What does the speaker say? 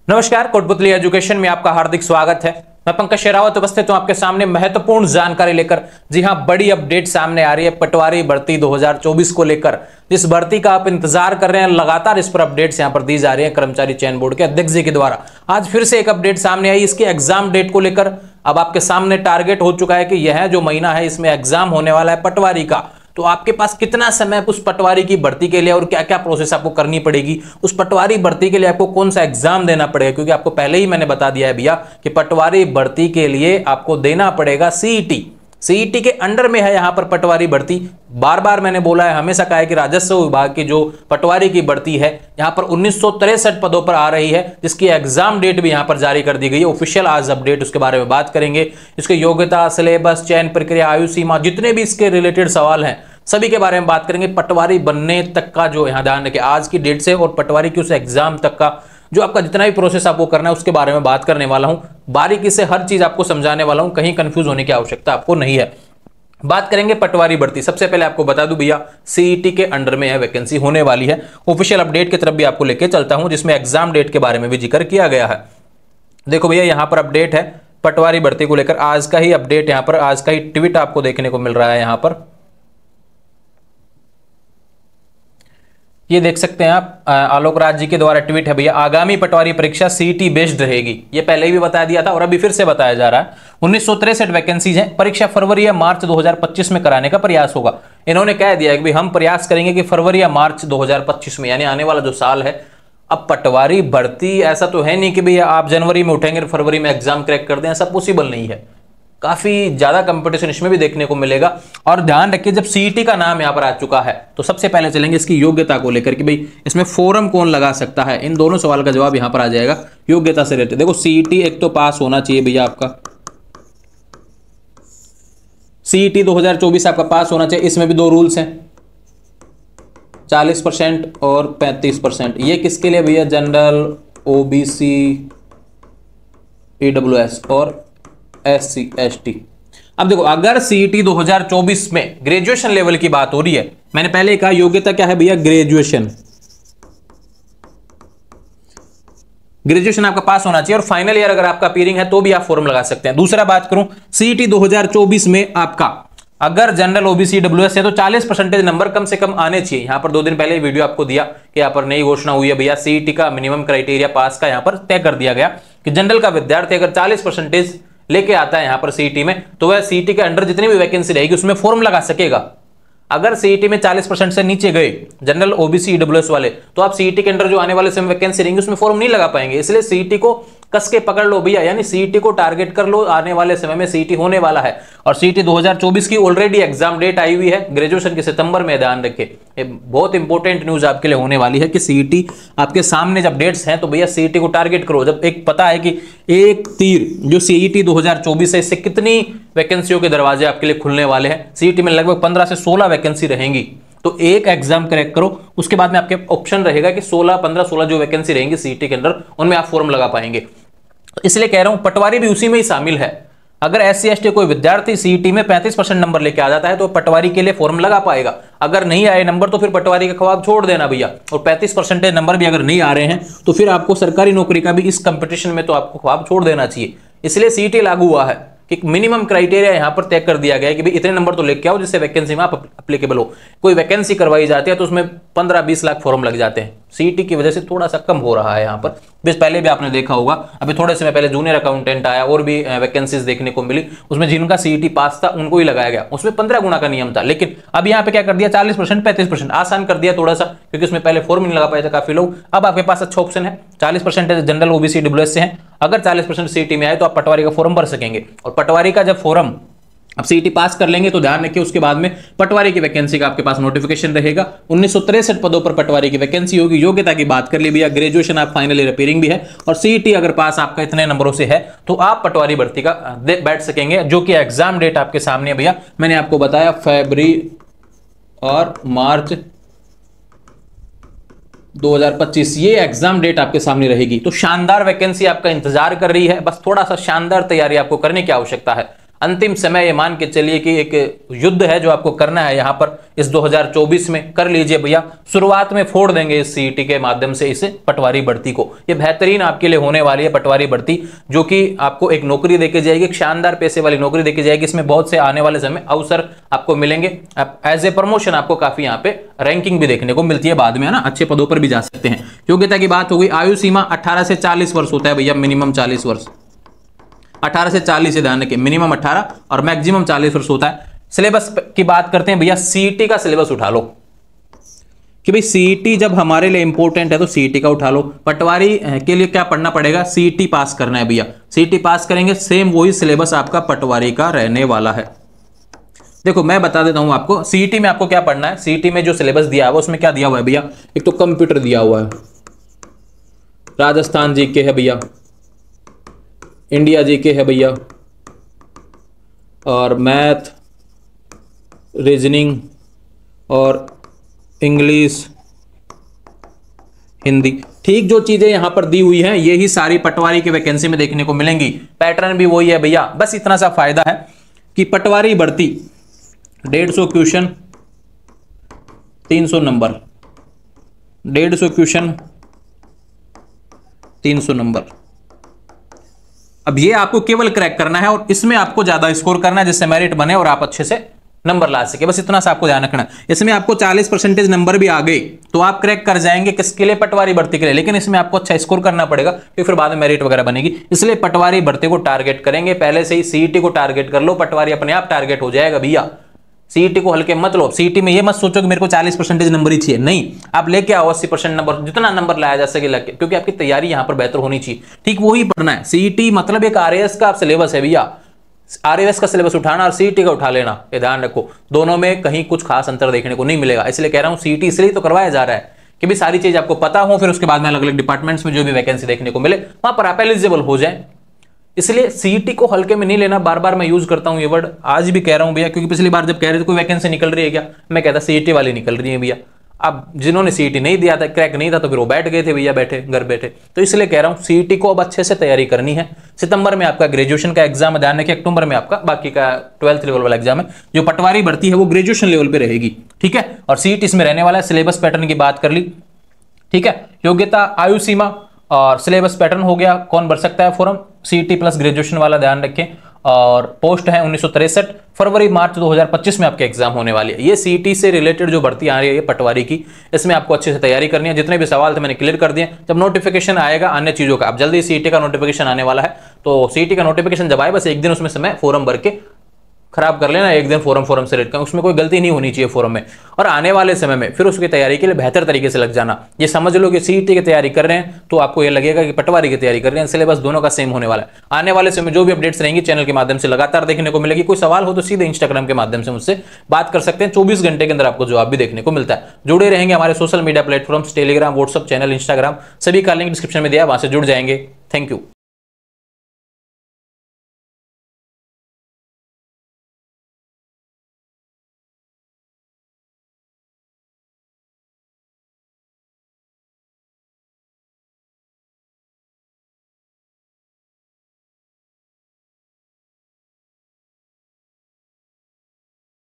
नमस्कार, कोटपुतली एजुकेशन में आपका हार्दिक स्वागत है। मैं पंकज शेरावत उपस्थित हूं आपके सामने महत्वपूर्ण जानकारी लेकर। जी हां, बड़ी अपडेट सामने आ रही है पटवारी भर्ती 2024 को लेकर। जिस भर्ती का आप इंतजार कर रहे हैं, लगातार इस पर अपडेट्स यहां पर दी जा रही है कर्मचारी चयन बोर्ड के अध्यक्ष जी के द्वारा। आज फिर से एक अपडेट सामने आई इसके एग्जाम डेट को लेकर। अब आपके सामने टारगेट हो चुका है कि यह जो महीना है इसमें एग्जाम होने वाला है पटवारी का। तो आपके पास कितना समय उस पटवारी की भर्ती के लिए और क्या क्या प्रोसेस आपको करनी पड़ेगी, उस पटवारी भर्ती के लिए आपको कौन सा एग्जाम देना पड़ेगा, क्योंकि आपको पहले ही मैंने बता दिया है भैया कि पटवारी भर्ती के लिए आपको देना पड़ेगा सीईटी। सीईटी के अंडर में है यहां पर पटवारी भर्ती। बार बार मैंने बोला है, हमेशा कहा है कि राजस्व विभाग की जो पटवारी की भर्ती है यहां पर 1963 पदों पर आ रही है, जिसकी एग्जाम डेट भी यहां पर जारी कर दी गई है ऑफिशियल। आज अपडेट उसके बारे में बात करेंगे। इसके योग्यता, सिलेबस, चयन प्रक्रिया, आयु सीमा, जितने भी इसके रिलेटेड सवाल हैं सभी के बारे में बात करेंगे। पटवारी बनने तक का जो यहां ध्यान रखें, आज की डेट से और पटवारी की उस एग्जाम तक का जो आपका जितना भी प्रोसेस आपको करना है उसके बारे में बात करने वाला हूं। बारीकी से हर चीज आपको समझाने वाला हूं, कहीं कंफ्यूज होने की आवश्यकता आपको नहीं है। बात करेंगे पटवारी भर्ती। सबसे पहले आपको बता दूं भैया, सीईटी के अंडर में यह वैकेंसी होने वाली है। ऑफिशियल अपडेट की तरफ भी आपको लेके चलता हूं, जिसमें एग्जाम डेट के बारे में भी जिक्र किया गया है। देखो भैया, यहां पर अपडेट है पटवारी भर्ती को लेकर। आज का ही अपडेट, यहां पर आज का ही ट्वीट आपको देखने को मिल रहा है। यहां पर ये देख सकते हैं आप, आलोक राज जी के द्वारा ट्वीट है भैया। आगामी पटवारी परीक्षा सीईटी बेस्ड रहेगी। ये पहले ही भी बताया दिया था और अभी फिर से बताया जा रहा है। 1963 वैकेंसीज हैं। परीक्षा फरवरी या मार्च 2025 में कराने का प्रयास होगा। इन्होंने कह दिया है कि भाई हम प्रयास करेंगे कि फरवरी या मार्च 2025 में, यानी आने वाला जो साल है। अब पटवारी भर्ती ऐसा तो है नहीं कि भैया आप जनवरी में उठेंगे और फरवरी में एग्जाम क्रैक कर दें, ऐसा पॉसिबल नहीं है। काफी ज्यादा कंपटीशन इसमें भी देखने को मिलेगा। और ध्यान रखिए, जब सीईटी का नाम यहां पर आ चुका है तो सबसे पहले चलेंगे इसकी योग्यता को लेकर कि भाई इसमें फॉर्म कौन लगा सकता है। इन दोनों सवाल का जवाब यहां पर आ जाएगा योग्यता से रिलेटेड। देखो, सीईटी एक तो पास होना चाहिए भैया आपका, सीईटी 2024 आपका पास होना चाहिए। इसमें भी दो रूल्स हैं, 40% और 35%। ये किसके लिए भैया? जनरल, ओबीसी, ईडब्ल्यूएस और SC ST। अब देखो, अगर सीईटी 2024 में ग्रेजुएशन लेवल की बात हो रही है, मैंने पहले कहा योग्यता क्या है भैया? ग्रेजुएशन। ग्रेजुएशन आपका पास होना चाहिए और फाइनल ईयर अगर आपका अपीयरिंग है तो भी आप फॉर्म लगा सकते हैं। दूसरा बात करूं, सीईटी 2024 में आपका अगर जनरल, ओबीसी, डब्ल्यूएस है तो 40% नंबर कम से कम आने चाहिए। यहां पर 2 दिन पहले वीडियो आपको दिया कि यहां पर नई घोषणा हुई है भैया, सीईटी का मिनिमम क्राइटेरिया पास का यहां पर तय कर दिया गया कि जनरल का विद्यार्थी अगर 40% लेके आता है यहां पर सीईटी में, तो वह सीईटी के अंडर जितनी भी वैकेंसी रहेगी उसमें फॉर्म लगा सकेगा। अगर सीईटी में 40% से नीचे गए जनरल, ओबीसी, ईडब्ल्यूएस वाले, तो आप सीईटी के अंडर जो आने वाले समय वैकेंसी रहेंगी उसमें फॉर्म नहीं लगा पाएंगे। इसलिए सीईटी को कस के पकड़ लो भैया, यानी सीईटी को टारगेट कर लो। आने वाले समय में सीईटी होने वाला है और सीईटी 2024 की ऑलरेडी एग्जाम डेट आई हुई है, ग्रेजुएशन के सितंबर में। ध्यान रखिए, बहुत इंपॉर्टेंट न्यूज आपके लिए होने वाली है कि सीईटी आपके सामने जब डेट्स हैं तो भैया सीईटी को टारगेट करो। जब एक पता है कि एक तीर जो सीईटी 2024 है, इससे कितनी वैकेंसियों के दरवाजे आपके लिए खुलने वाले हैं। सीईटी में लगभग 15 से 16 वैकेंसी रहेंगी, तो एक एग्जाम क्रैक करो, उसके बाद में आपके ऑप्शन रहेगा कि 15-16 जो वैकेंसी रहेंगी सीईटी के अंदर उनमें आप फॉर्म लगा पाएंगे। तो इसलिए कह रहा हूं पटवारी भी उसी में ही शामिल है। अगर SC ST कोई विद्यार्थी सीईटी में 35% नंबर लेके आ जाता है तो पटवारी के लिए फॉर्म लगा पाएगा। अगर नहीं आए नंबर तो फिर पटवारी का ख्वाब छोड़ देना भैया। और 35% नंबर भी अगर नहीं आ रहे हैं तो फिर आपको सरकारी नौकरी का भी इस कंपटीशन में तो आपको ख्वाब छोड़ देना चाहिए। इसलिए सीईटी लागू हुआ है कि मिनिमम क्राइटेरिया यहां पर तय कर दिया गया है कि भाई इतने नंबर तो लेके आओ जिससे वैकेंसी में आप अप्लीकेबल हो। कोई वैकेंसी करवाई जाती है तो उसमें 15-20 लाख फॉर्म लग जाते हैं। सीईटी की वजह से थोड़ा सा कम हो रहा है यहां पर। पहले भी आपने देखा होगा, अभी थोड़े समय पहले जूनियर अकाउंटेंट आया और भी वैकेंसीज देखने को मिली, उसमें जिनका सीईटी पास था उनको ही लगाया गया। उसमें 15 गुना का नियम था, लेकिन अब यहाँ पे क्या कर दिया? 40%, 35%, आसान कर दिया थोड़ा सा, क्योंकि उसमें पहले फॉर्म नहीं लगा पाए थे काफी लोग। अब आपके पास अच्छा ऑप्शन है, 40% जनरल, ओबीसी, डब्ल्यूएस से है। अगर 40% सीईटी में आए तो आप पटवारी का फॉर्म भर सकेंगे। और पटवारी का जब फॉर्म अब सीईटी पास कर लेंगे तो ध्यान रखिए उसके बाद में पटवारी की वैकेंसी का आपके पास नोटिफिकेशन रहेगा। 1963 पदों पर पटवारी की वैकेंसी होगी। योग्यता की बात कर ली भैया, ग्रेजुएशन आप फाइनल ईयर अपीयरिंग भी है और सीईटी अगर पास आपका इतने नंबरों से है तो आप पटवारी भर्ती का बैठ सकेंगे, जो कि एग्जाम डेट आपके सामने भैया मैंने आपको बताया फरवरी और मार्च 2025, ये एग्जाम डेट आपके सामने रहेगी। तो शानदार वैकेंसी आपका इंतजार कर रही है, बस थोड़ा सा शानदार तैयारी आपको करने की आवश्यकता है। अंतिम समय ये मान के चलिए कि एक युद्ध है जो आपको करना है यहाँ पर इस 2024 में, कर लीजिए भैया। शुरुआत में फोड़ देंगे इस सीईटी के माध्यम से इस पटवारी भर्ती को। ये बेहतरीन आपके लिए होने वाली है पटवारी भर्ती, जो कि आपको एक नौकरी देके जाएगी, एक शानदार पैसे वाली नौकरी देके जाएगी। इसमें बहुत से आने वाले समय अवसर आपको मिलेंगे। आप एज ए प्रमोशन आपको काफी यहाँ पे रैंकिंग भी देखने को मिलती है बाद में, है ना, अच्छे पदों पर भी जा सकते हैं। योग्यता की बात हो गई। आयु सीमा 18 से 40 वर्ष होता है भैया, मिनिमम 40 वर्ष, 18 से 40 से ध्यान रखिए, मिनिमम 18 और मैक्सिमम 40 वर्ष होता है। सिलेबस की बात करते हैं भैया, सीईटी का सिलेबस उठा लो कि भाई सीईटी जब हमारे लिए इंपॉर्टेंट है तो सीईटी का उठा लो। पटवारी के लिए क्या पढ़ना पड़ेगा, सीईटी पास करना है भैया। सीईटी पास करेंगे, सेम वही सिलेबस आपका पटवारी का रहने वाला है। देखो मैं बता देता हूं आपको, सीईटी में आपको क्या पढ़ना है। सीईटी में जो सिलेबस दिया हुआ उसमें क्या दिया हुआ है भैया, एक तो कंप्यूटर दिया हुआ है, राजस्थान जीके है भैया, इंडिया जीके है भैया, और मैथ, रीजनिंग और इंग्लिश, हिंदी। ठीक जो चीजें यहां पर दी हुई हैं ये ही सारी पटवारी की वैकेंसी में देखने को मिलेंगी। पैटर्न भी वही है भैया। बस इतना सा फायदा है कि पटवारी भर्ती 150 क्वेश्चन 300 नंबर, 150 क्वेश्चन 300 नंबर। अब ये आपको केवल क्रैक करना है और इसमें आपको ज्यादा स्कोर करना है जिससे मेरिट बने और आप अच्छे से नंबर ला सके। बस इतना सा आपको ध्यान रखना है। इसमें आपको 40% नंबर भी आ गए तो आप क्रैक कर जाएंगे, किसके लिए, पटवारी भर्ती के लिए। लेकिन इसमें आपको अच्छा स्कोर करना पड़ेगा क्योंकि फिर बाद में मेरिट वगैरह बनेगी। इसलिए पटवारी भर्ती को टारगेट करेंगे, पहले से ही सीईटी को टारगेट कर लो, पटवारी अपने आप टारगेट हो जाएगा भैया। सीईटी को हल्के मत लो। सीईटी में ये मत सोचो कि मेरे को 40% नंबर ही चाहिए, नहीं, आप लेके आओ 80% नंबर, जितना नंबर लाया जा सके लगे, क्योंकि आपकी तैयारी यहां पर बेहतर होनी चाहिए। ठीक वही पढ़ना है। सीईटी मतलब एक आरएएस का सिलेबस है भैया। आरएएस का सिलेबस उठाना और सीईटी का उठा लेना, ये ध्यान रखो, दोनों में कहीं कुछ खास अंतर देखने को नहीं मिलेगा। इसलिए कह रहा हूं सीईटी इसलिए तो करवाया जा रहा है कि भी सारी चीज आपको पता हो, फिर उसके बाद में अलग अलग डिपार्टमेंट्स में जो भी वैकेंसी देखने को मिले वहां पर आप एलिजिबल हो जाए। इसलिए सीईटी को हल्के में नहीं लेना। बार बार मैं यूज करता हूं ये वर्ड, आज भी कह रहा हूं भैया, क्योंकि पिछली बार जब कह रहे थे कोई वैकेंसी निकल रही है क्या, मैं कहता सीईटी वाली निकल रही है भैया। अब जिन्होंने सीईटी नहीं दिया था, क्रैक नहीं था, तो फिर वो बैठ गए थे भैया, बैठे घर बैठे। तो इसलिए कह रहा हूं सीईटी को अब अच्छे से तैयारी करनी है। सितंबर में आपका ग्रेजुएशन का एग्जाम है, ध्यान रखिए, अक्टूबर में आपका बाकी का 12th लेवल वाला एग्जाम है। जो पटवारी भर्ती है वो ग्रेजुएशन लेवल पे रहेगी, ठीक है। और सीईटी इसमें रहने वाला है। सिलेबस पैटर्न की बात कर ली, ठीक है। योग्यता, आयु सीमा और सिलेबस पैटर्न हो गया, कौन भर सकता है फॉर्म, सीईटी प्लस ग्रेजुएशन वाला, ध्यान रखें। और पोस्ट है 1963, फरवरी मार्च 2025 में आपके एग्जाम होने वाली है। ये सीईटी से रिलेटेड जो भर्ती आ रही है ये पटवारी की, इसमें आपको अच्छे से तैयारी करनी है। जितने भी सवाल थे मैंने क्लियर कर दिए। जब नोटिफिकेशन आएगा अन्य चीजों का, अब जल्दी सीईटी का नोटिफिकेशन आने वाला है, तो सीईटी का नोटिफिकेशन जब आए बस एक दिन उसमें समय फॉर्म भर के खराब कर लेना, एक दिन फॉर्म से रेट का, उसमें कोई गलती नहीं होनी चाहिए फॉर्म में। और आने वाले समय में फिर उसकी तैयारी के लिए बेहतर तरीके से लग जाना। ये समझ लो कि सीईटी की तैयारी कर रहे हैं तो आपको ये लगेगा कि पटवारी की तैयारी कर रहे हैं। सिलेबस दोनों का सेम होने वाला है। आने वाले समय जो भी अपडेट्स रहेंगी चैनल के माध्यम से लगातार देखने को मिलेगी। कोई सवाल हो तो सीधे इंस्टाग्राम के माध्यम से मुझसे बात कर सकते हैं। 24 घंटे के अंदर आपको जवाब भी देखने को मिलता है। जुड़े रहेंगे हमारे social media platforms, Telegram, WhatsApp channel, Instagram, सभी का लिंक डिस्क्रिप्शन में दिया है, वहां से जुड़ जाएंगे। Thank you.